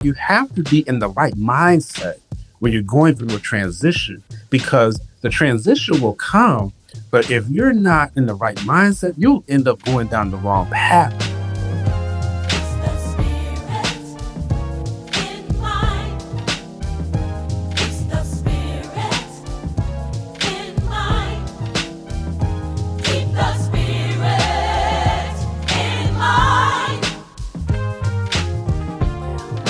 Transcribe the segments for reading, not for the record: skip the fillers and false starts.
You have to be in the right mindset when you're going through a transition because the transition will come. But if you're not in the right mindset, you'll end up going down the wrong path.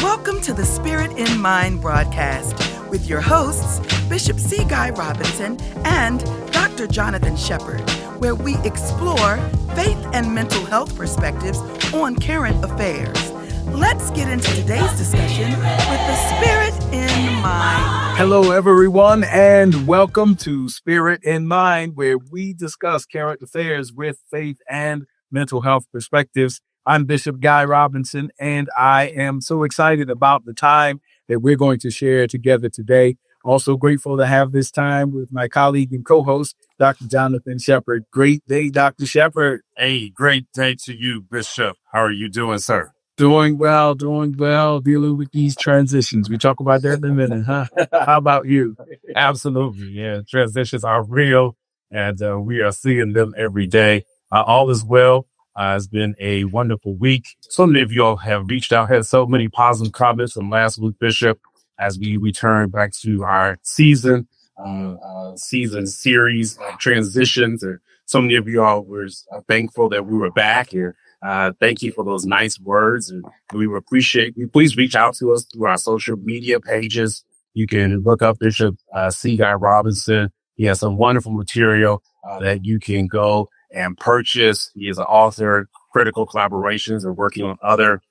Welcome to the Spirit in Mind broadcast with your hosts, Bishop C. Guy Robinson and Dr. Jonathan Shepherd, where we explore faith and mental health perspectives on current affairs. Let's get into today's discussion with the Spirit in Mind. Hello, everyone, and welcome to Spirit in Mind, where we discuss current affairs with faith and mental health perspectives. I'm Bishop Guy Robinson, and I am so excited about the time that we're going to share together today. Also grateful to have this time with my colleague and co-host, Dr. Jonathan Shepherd. Great day, Dr. Shepherd. Hey, great day to you, Bishop. How are you doing, sir? Doing well, dealing with these transitions. We talk about that in a minute, huh? How about you? Absolutely. Yeah, transitions are real, and we are seeing them every day. All is well. It's been a wonderful week. So many of you all have reached out, had so many positive comments from last week, Bishop, as we return back to our season series of transitions. And so many of you all were thankful that we were back here. Thank you for those nice words. And we appreciate you. Please reach out to us through our social media pages. You can look up Bishop C. Guy Robinson. He has some wonderful material that you can go and purchase. He is an author, critical collaborations, and working on other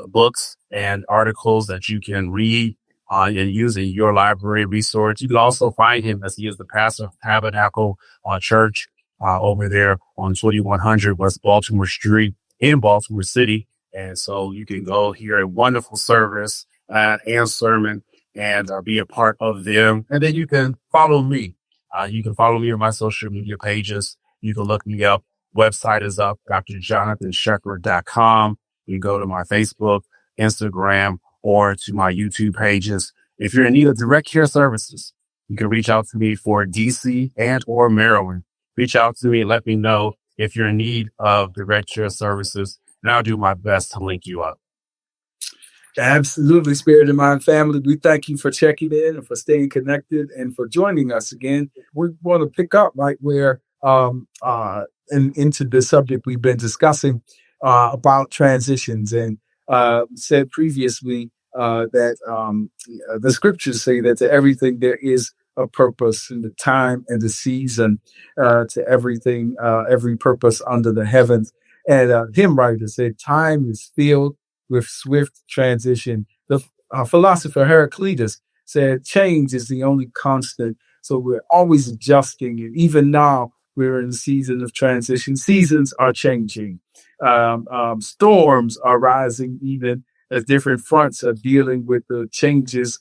books and articles that you can read and use in your library resource. You can also find him as he is the pastor of Tabernacle Church over there on 2100 West Baltimore Street in Baltimore City. And so you can go hear a wonderful service and sermon and be a part of them. And then you can follow me. You can follow me on my social media pages. You can look me up. Website is up, drjonathanshepherd.com. You can go to my Facebook, Instagram, or to my YouTube pages. If you're in need of direct care services, you can reach out to me for DC and or Maryland. Reach out to me and let me know if you're in need of direct care services, and I'll do my best to link you up. Absolutely, Spirit in Mind family. We thank you for checking in and for staying connected and for joining us again. We want to pick up right where into the subject we've been discussing about transitions, and said previously that the scriptures say that to everything there is a purpose, in the time and the season, to everything, every purpose under the heavens. And hymn writer said, time is filled with swift transition. The philosopher Heraclitus said, change is the only constant. So we're always adjusting. And even now, we're in a season of transition. Seasons are changing. Storms are rising, even as different fronts are dealing with the changes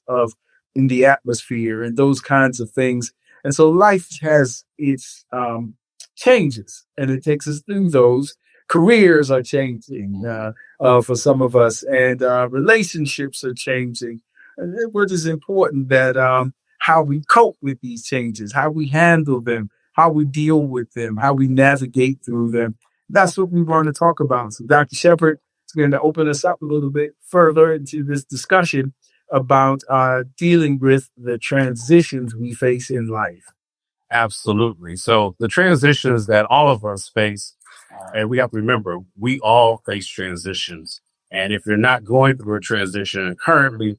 in the atmosphere and those kinds of things. And so life has its changes, and it takes us through those. Careers are changing for some of us, and relationships are changing. And what is important that how we cope with these changes, how we handle them, how we deal with them, how we navigate through them. That's what we want to talk about. So Dr. Shepherd is going to open us up a little bit further into this discussion about dealing with the transitions we face in life. Absolutely. So the transitions that all of us face, and we have to remember, we all face transitions. And if you're not going through a transition currently,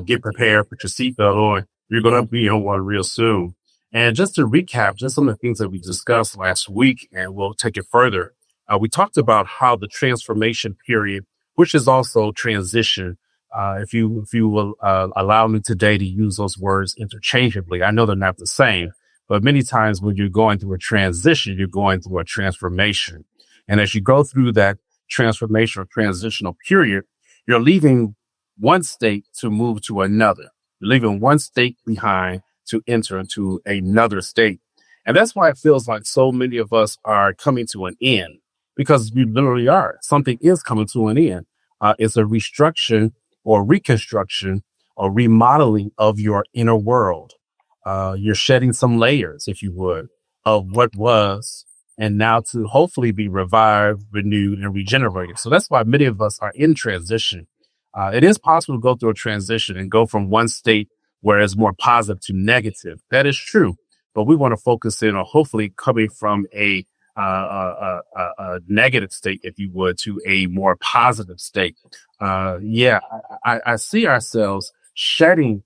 get prepared, put your seatbelt on. You're going to be on one real soon. And just to recap, just some of the things that we discussed last week, and we'll take it further. We talked about how the transformation period, which is also transition, if you will allow me today to use those words interchangeably. I know they're not the same, but many times when you're going through a transition, you're going through a transformation. And as you go through that transformation or transitional period, you're leaving one state to move to another. You're leaving one state behind to enter into another state. And that's why it feels like so many of us are coming to an end, because we literally are. Something is coming to an end. It's a restructuring or reconstruction or remodeling of your inner world. You're shedding some layers, if you would, of what was, and now to hopefully be revived, renewed, and regenerated. So that's why many of us are in transition. It is possible to go through a transition and go from one state where it's more positive to negative. That is true. But we want to focus in on hopefully coming from a negative state, if you would, to a more positive state. I see ourselves shedding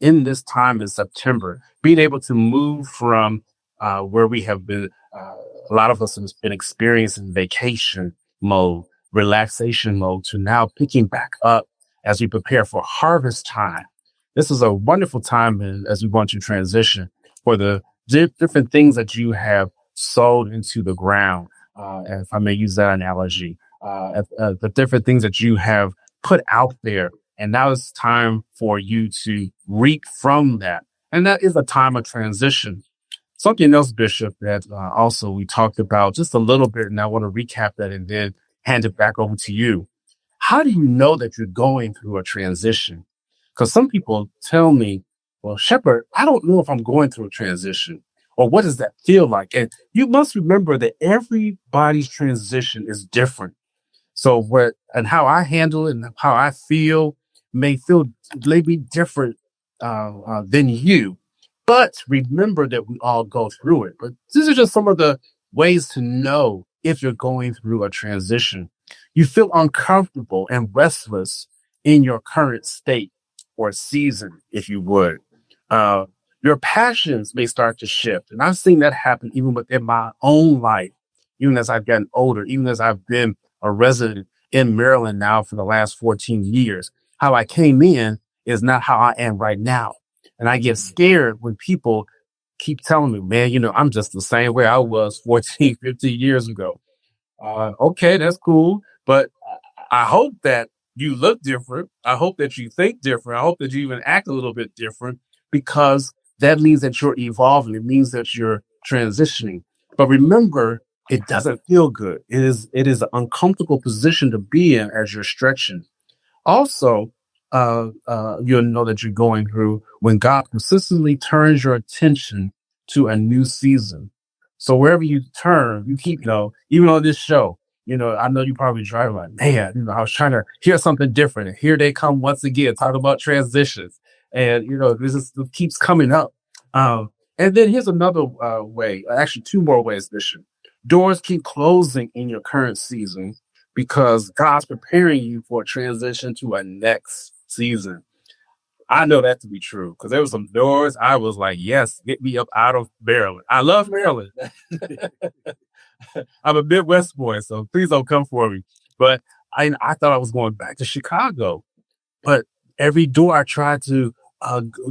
in this time in September, being able to move from where we have been. A lot of us have been experiencing vacation mode, relaxation mode, to now picking back up as we prepare for harvest time. This is a wonderful time as we want to transition for the different things that you have sowed into the ground, if I may use that analogy, the different things that you have put out there. And now it's time for you to reap from that. And that is a time of transition. Something else, Bishop, that also we talked about just a little bit, and I want to recap that and then hand it back over to you. How do you know that you're going through a transition? Because some people tell me, well, Shepherd, I don't know if I'm going through a transition, or what does that feel like? And you must remember that everybody's transition is different. So how I handle it and how I feel may be different than you. But remember that we all go through it. But these are just some of the ways to know if you're going through a transition. You feel uncomfortable and restless in your current state or season, if you would. Your passions may start to shift. And I've seen that happen even within my own life, even as I've gotten older, even as I've been a resident in Maryland now for the last 14 years. How I came in is not how I am right now. And I get scared when people keep telling me, man, I'm just the same way I was 14, 15 years ago. Okay, that's cool. But I hope that you look different. I hope that you think different. I hope that you even act a little bit different, because that means that you're evolving. It means that you're transitioning. But remember, it doesn't feel good. It is an uncomfortable position to be in as you're stretching. Also, you'll know that you're going through when God consistently turns your attention to a new season. So wherever you turn, you keep, even on this show, I know you probably drive like, man, I was trying to hear something different. And here they come once again, talking about transitions. And, this keeps coming up. And then here's another way, actually two more ways, Bishop. Doors keep closing in your current season because God's preparing you for a transition to a next season. I know that to be true, because there were some doors I was like, yes, get me up out of Maryland. I love Maryland. I'm a Midwest boy, so please don't come for me. But I thought I was going back to Chicago. But every door I tried to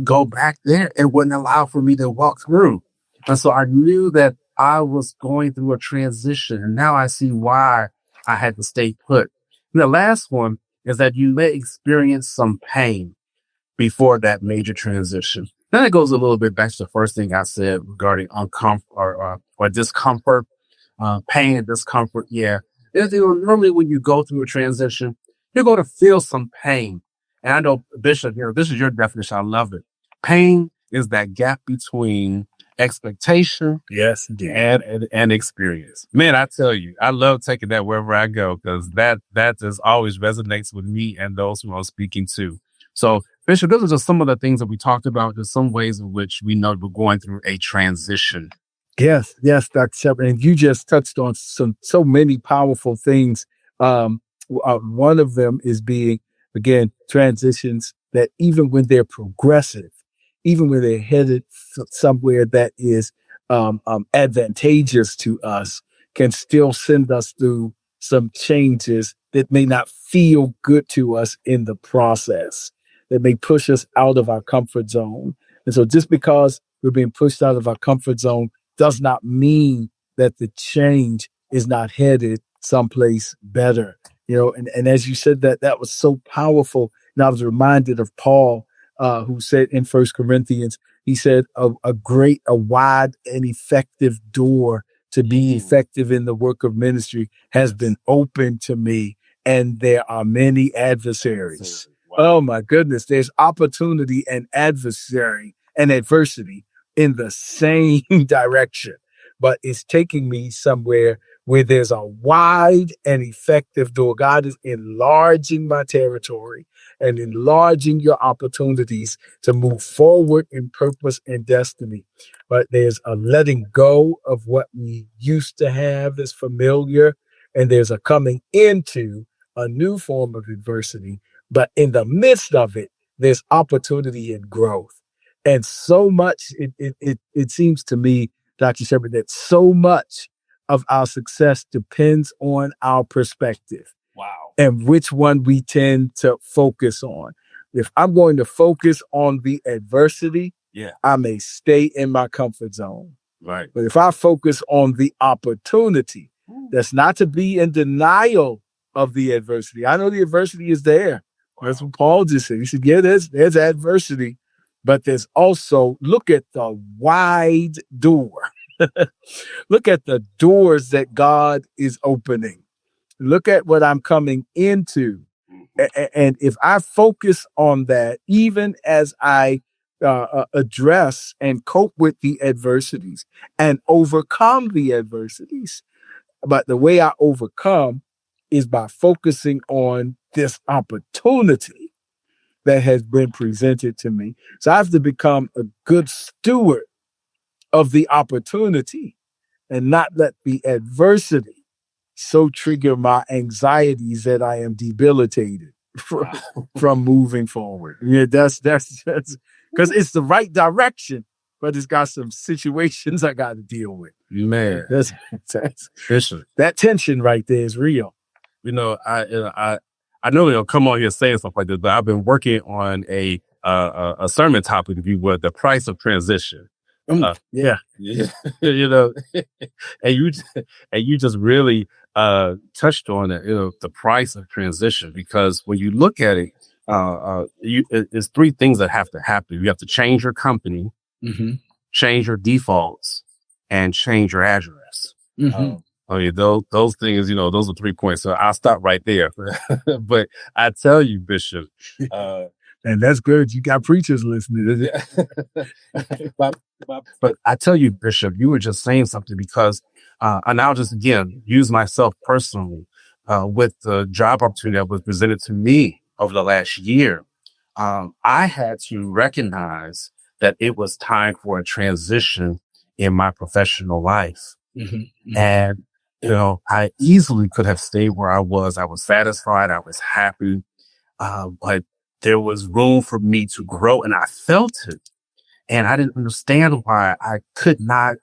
go back there, it wouldn't allow for me to walk through. And so I knew that I was going through a transition. And now I see why I had to stay put. And the last one is that you may experience some pain before that major transition. Then it goes a little bit back to the first thing I said regarding uncomfort or discomfort, pain and discomfort. Yeah. Normally when you go through a transition, you're going to feel some pain. And I know, Bishop, this is your definition. I love it. Pain is that gap between expectation, yes, and experience. Man, I tell you, I love taking that wherever I go, because that just always resonates with me and those who I'm speaking to. So, Bishop, those are just some of the things that we talked about. There's some ways in which we know we're going through a transition. Yes, Dr. Shepard, and you just touched on so many powerful things. One of them is being, again, transitions that even when they're progressive, even when they're headed somewhere that is advantageous to us, can still send us through some changes that may not feel good to us in the process, that may push us out of our comfort zone. And so just because we're being pushed out of our comfort zone does not mean that the change is not headed someplace better. And as you said, that was so powerful. And I was reminded of Paul, who said in 1 Corinthians, he said, a wide and effective door to be effective in the work of ministry has been opened to me, and there are many adversaries. Oh my goodness. There's opportunity and adversity in the same direction, but it's taking me somewhere where there's a wide and effective door. God is enlarging my territory and enlarging your opportunities to move forward in purpose and destiny. But there's a letting go of what we used to have that's familiar, and there's a coming into a new form of adversity. But in the midst of it, there's opportunity and growth. And so much, it seems to me, Dr. Shepard, that so much of our success depends on our perspective. Wow. And which one we tend to focus on. If I'm going to focus on the adversity, I may stay in my comfort zone. Right. But if I focus on the opportunity, that's not to be in denial of the adversity. I know the adversity is there. That's what Paul just said. He said, yeah, there's adversity, but there's also, look at the wide door. Look at the doors that God is opening. Look at what I'm coming into. And if I focus on that, even as I address and cope with the adversities and overcome the adversities, but the way I overcome is by focusing on this opportunity that has been presented to me. So I have to become a good steward of the opportunity and not let the adversity so trigger my anxieties that I am debilitated from moving forward. Yeah, that's because it's the right direction, but it's got some situations I got to deal with. Man, That's Bishop. That tension right there is real. You know, I know they'll come on here saying stuff like this, but I've been working on a sermon topic, if you would, the price of transition. Yeah. You know, and you just really touched on it. You know, the price of transition, because when you look at it, it's three things that have to happen. You have to change your company, change your defaults, and change your address. I mean, those things, you know, those are 3 points. So I'll stop right there. But I tell you, Bishop, and that's good. You got preachers listening. But I tell you, Bishop, you were just saying something, because, and I'll just again use myself personally, with the job opportunity that was presented to me over the last year. I had to recognize that it was time for a transition in my professional life. And, you know, I easily could have stayed where I was. I was satisfied. I was happy. But there was room for me to grow, and I felt it. And I didn't understand why I could not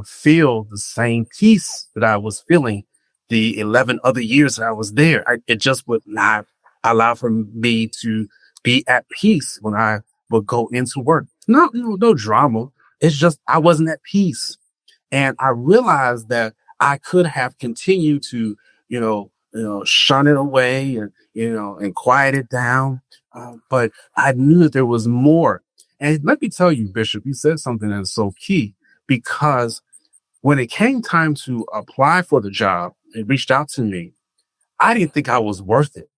feel the same peace that I was feeling the 11 other years that I was there. It just would not allow for me to be at peace when I would go into work. No drama. It's just I wasn't at peace. And I realized that I could have continued to, shun it away and quiet it down. But I knew that there was more. And let me tell you, Bishop, you said something that is so key, because when it came time to apply for the job, it reached out to me. I didn't think I was worth it.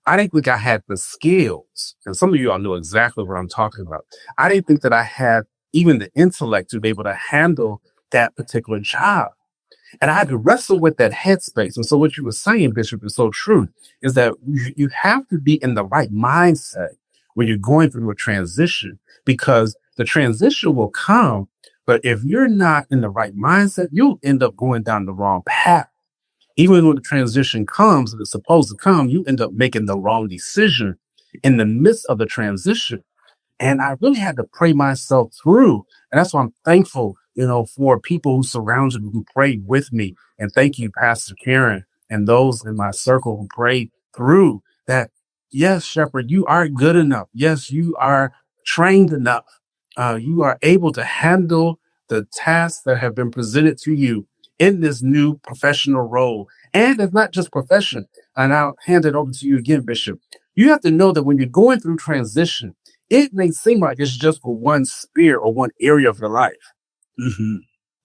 I didn't think I had the skills. And some of you all know exactly what I'm talking about. I didn't think that I had even the intellect to be able to handle that particular job. And I had to wrestle with that headspace. And so what you were saying, Bishop, is so true, is that you have to be in the right mindset when you're going through a transition, because the transition will come. But if you're not in the right mindset, you'll end up going down the wrong path. Even when the transition comes, and it's supposed to come, you end up making the wrong decision in the midst of the transition. And I really had to pray myself through. And that's why I'm thankful, for people who surrounded me, who prayed with me. And thank you, Pastor Karen, and those in my circle who prayed through that. Yes, Shepherd, you are good enough. Yes, you are trained enough. You are able to handle the tasks that have been presented to you in this new professional role. And it's not just profession. And I'll hand it over to you again, Bishop. You have to know that when you're going through transition, it may seem like it's just for one sphere or one area of your life.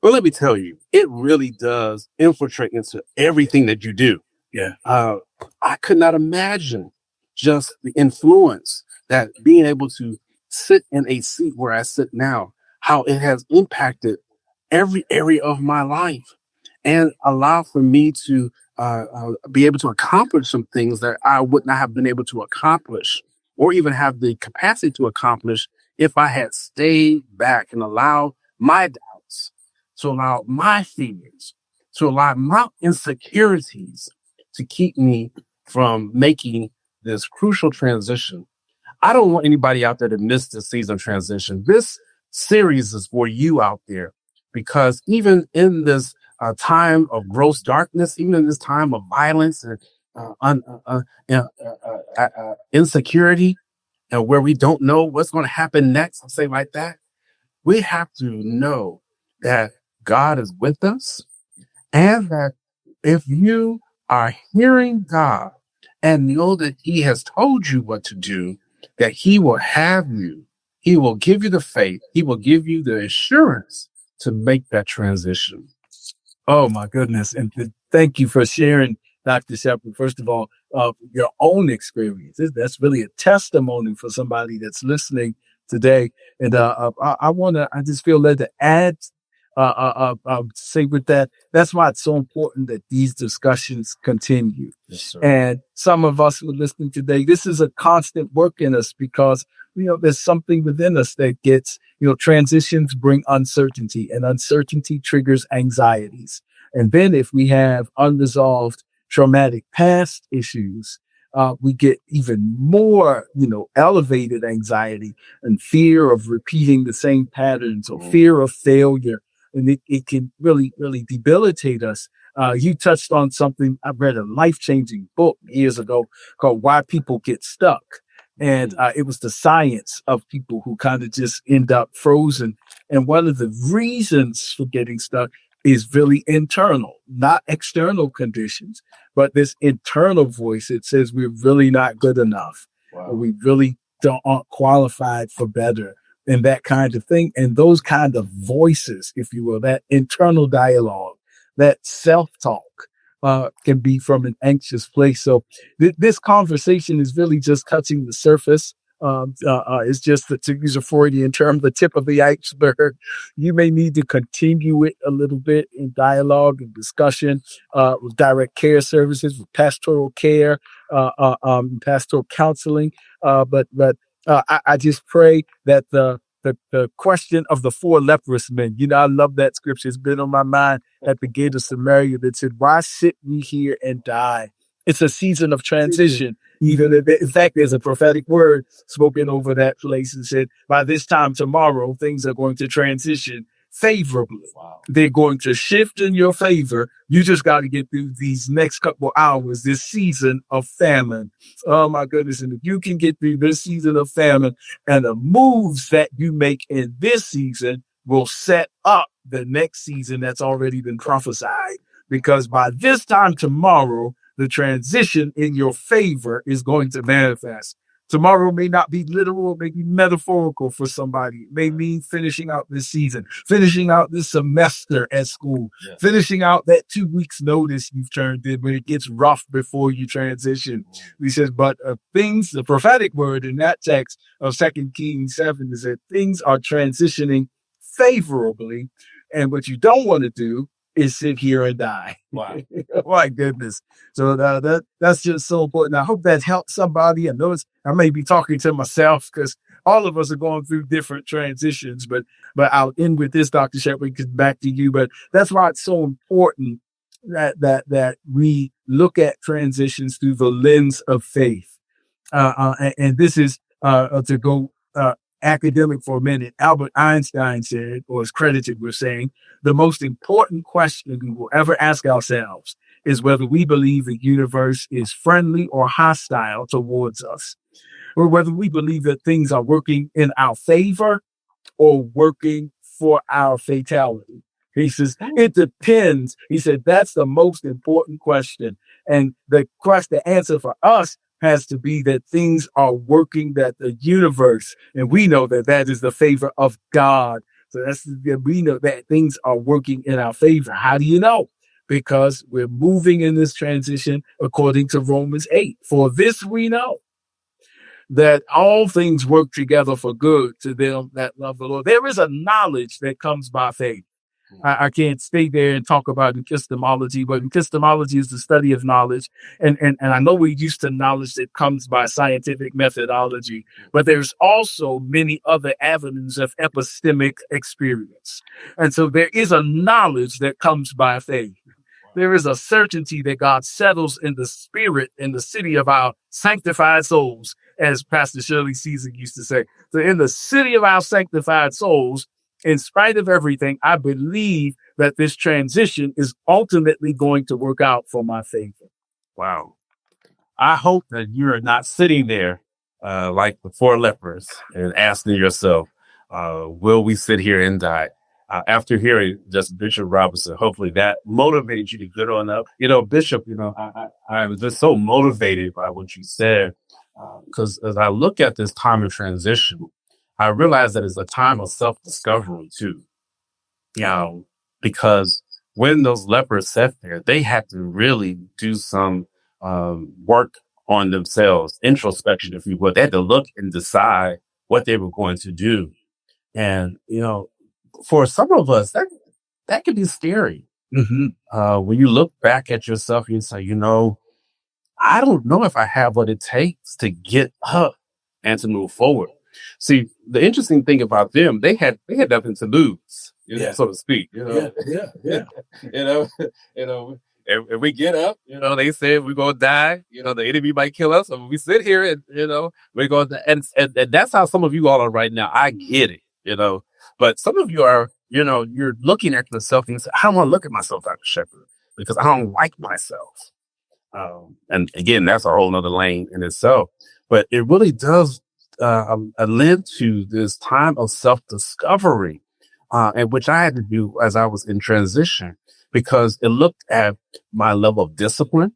But let me tell you, it really does infiltrate into everything that you do. Yeah. I could not imagine just the influence that being able to sit in a seat where I sit now, how it has impacted every area of my life and allow for me to be able to accomplish some things that I would not have been able to accomplish or even have the capacity to accomplish if I had stayed back and allowed my doubts, to allow my fears, to allow my insecurities to keep me from making this crucial transition. I don't want anybody out there to miss this season of transition. This series is for you out there because even in this time of gross darkness, even in this time of violence and insecurity, and where we don't know what's going to happen next, I'll say like that, we have to know that God is with us and that if you are hearing God and know that he has told you what to do, that he will have you, he will give you the faith, he will give you the assurance to make that transition. Oh my goodness. And thank you for sharing, Dr. Shepard. First of all, your own experiences. That's really a testimony for somebody that's listening today. And I just feel led to add, say with that, that's why it's so important that these discussions continue. Yes, sir. And some of us who are listening today, this is a constant work in us because, there's something within us that gets, transitions bring uncertainty and uncertainty triggers anxieties. And then if we have unresolved traumatic past issues, we get even more, elevated anxiety and fear of repeating the same patterns or fear of failure. And it can really, really debilitate us. You touched on something. I read a life-changing book years ago called Why People Get Stuck. And it was the science of people who kind of just end up frozen. And one of the reasons for getting stuck is really internal, not external conditions, but this internal voice. It says we're really not good enough. Wow. Or we really aren't qualified for better and that kind of thing. And those kind of voices, if you will, that internal dialogue, that self-talk, can be from an anxious place. So this conversation is really just touching the surface. It's just, to use a Freudian term, the tip of the iceberg. You may need to continue it a little bit in dialogue and discussion with direct care services, with pastoral care, pastoral counseling. But I just pray that the question of the 4 leprous men, I love that scripture. It's been on my mind at the gate of Samaria that said, why sit we here and die? It's a season of transition. Even if, in fact, there's a prophetic word spoken over that place and said, by this time tomorrow, things are going to transition favorably. Wow. They're going to shift in your favor. You just got to get through these next couple hours, this season of famine. Oh my goodness. And if you can get through this season of famine and the moves that you make in this season will set up the next season that's already been prophesied. Because by this time tomorrow, the transition in your favor is going to manifest. Tomorrow may not be literal, may be metaphorical for somebody. It may mean finishing out this season, finishing out this semester at school, finishing out that 2 weeks notice you've turned in when it gets rough before you transition. He says, but things, the prophetic word in that text of 2 Kings 7 is that things are transitioning favorably. And what you don't want to do is sit here and die. Wow. My goodness. So that's just so important. I hope that helps somebody. I know I may be talking to myself because all of us are going through different transitions, but I'll end with this, Dr. Shepard, because back to you. But that's why it's so important that we look at transitions through the lens of faith. And this is to go academic for a minute. Albert Einstein said, or is credited with saying, the most important question we will ever ask ourselves is whether we believe the universe is friendly or hostile towards us, or whether we believe that things are working in our favor or working for our fatality. He says, it depends. He said, that's the most important question. And the answer for us has to be that things are working, that the universe, and we know that that is the favor of God. So we know that things are working in our favor. How do you know? Because we're moving in this transition according to Romans 8. For this we know, that all things work together for good to them that love the Lord. There is a knowledge that comes by faith. I can't stay there and talk about epistemology, but epistemology is the study of knowledge. And I know we're used to knowledge that comes by scientific methodology, but there's also many other avenues of epistemic experience. And so there is a knowledge that comes by faith. There is a certainty that God settles in the spirit in the city of our sanctified souls, as Pastor Shirley Caesar used to say. So in the city of our sanctified souls, in spite of everything, I believe that this transition is ultimately going to work out for my favor. Wow. I hope that you're not sitting there like the four lepers and asking yourself, will we sit here and die? After hearing just Bishop Robinson, hopefully that motivated you to get on up. Bishop, I was just so motivated by what you said, because as I look at this time of transition, I realize that it's a time of self-discovery too. Because when those lepers sat there, they had to really do some work on themselves, introspection, if you will. They had to look and decide what they were going to do. And, for some of us, that can be scary. Mm-hmm. When you look back at yourself, you say, I don't know if I have what it takes to get up and to move forward. See, the interesting thing about them, they had nothing to lose, so to speak. Yeah. And we get up, they said we're gonna die. The enemy might kill us, so we sit here and we're going to, and that's how some of you all are right now. I get it, but some of you are, you're looking at yourself and you say, I don't want to look at myself, Dr. Shepherd, because I don't like myself. And again, that's a whole nother lane in itself. But it really does lend to this time of self-discovery, and which I had to do as I was in transition, because it looked at my level of discipline,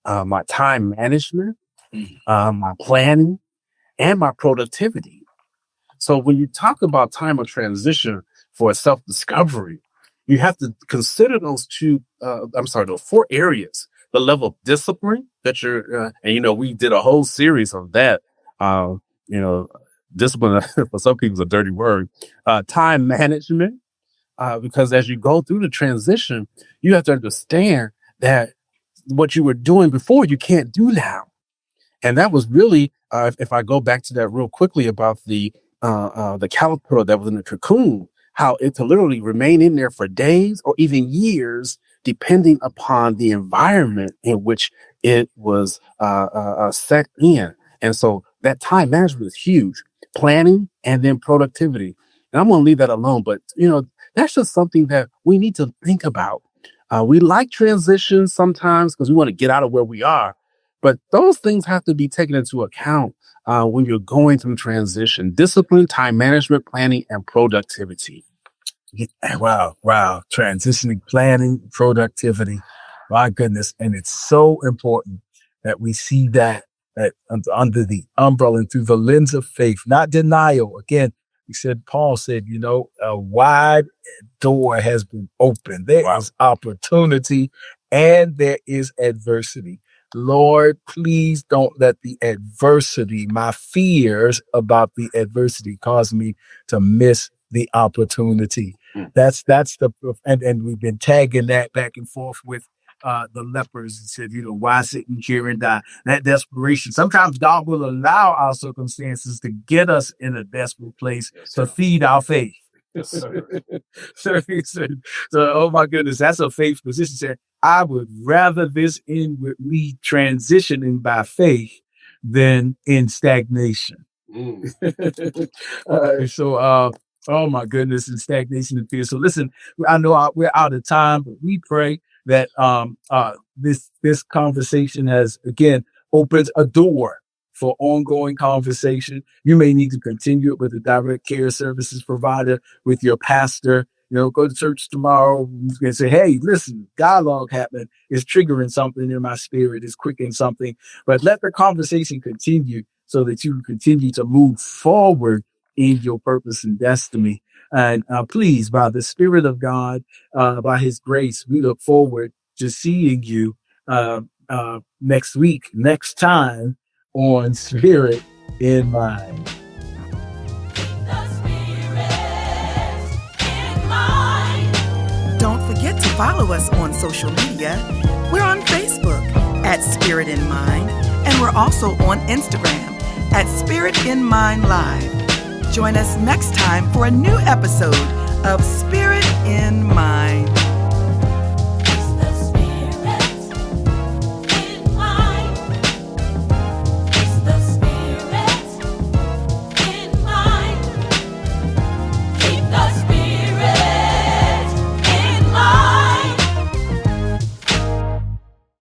my time management, my planning, and my productivity. So when you talk about time of transition for self-discovery, you have to consider those those four areas: the level of discipline that you're, and we did a whole series of that. Discipline for some people is a dirty word. Time management, because as you go through the transition, you have to understand that what you were doing before, you can't do now. And that was really, if I go back to that real quickly about the caterpillar that was in the cocoon, how it could literally remain in there for days or even years, depending upon the environment in which it was set in. And so that time management is huge. Planning and then productivity. And I'm going to leave that alone, but that's just something that we need to think about. We like transitions sometimes because we want to get out of where we are, but those things have to be taken into account when you're going through transition: discipline, time management, planning, and productivity. Wow. Transitioning, planning, productivity. My goodness. And it's so important that we see that under the umbrella and through the lens of faith, not denial. Again, Paul said, a wide door has been opened. There is opportunity and there is adversity. Lord, please don't let the adversity, my fears about the adversity, cause me to miss the opportunity. That's and we've been tagging that back and forth with the lepers and said, why sit here and die? That desperation. Sometimes God will allow our circumstances to get us in a desperate place to feed our faith. Yes, sir. So, oh my goodness, that's a faith position. Said, I would rather this end with me transitioning by faith than in stagnation. Oh my goodness, in stagnation and fear. So listen, I know we're out of time, but we pray that this conversation has again opened a door for ongoing conversation. You may need to continue it with a direct care services provider, with your pastor. Go to church tomorrow and say, hey, listen, dialogue happening is triggering something in my spirit, is quickening something. But let the conversation continue so that you continue to move forward in your purpose and destiny. And please, by the Spirit of God, by His grace, we look forward to seeing you next week, next time on Spirit in mind. Don't forget to follow us on social media. We're on Facebook at Spirit in Mind, and we're also on Instagram at Spirit in Mind Live. Join us next time for a new episode of Spirit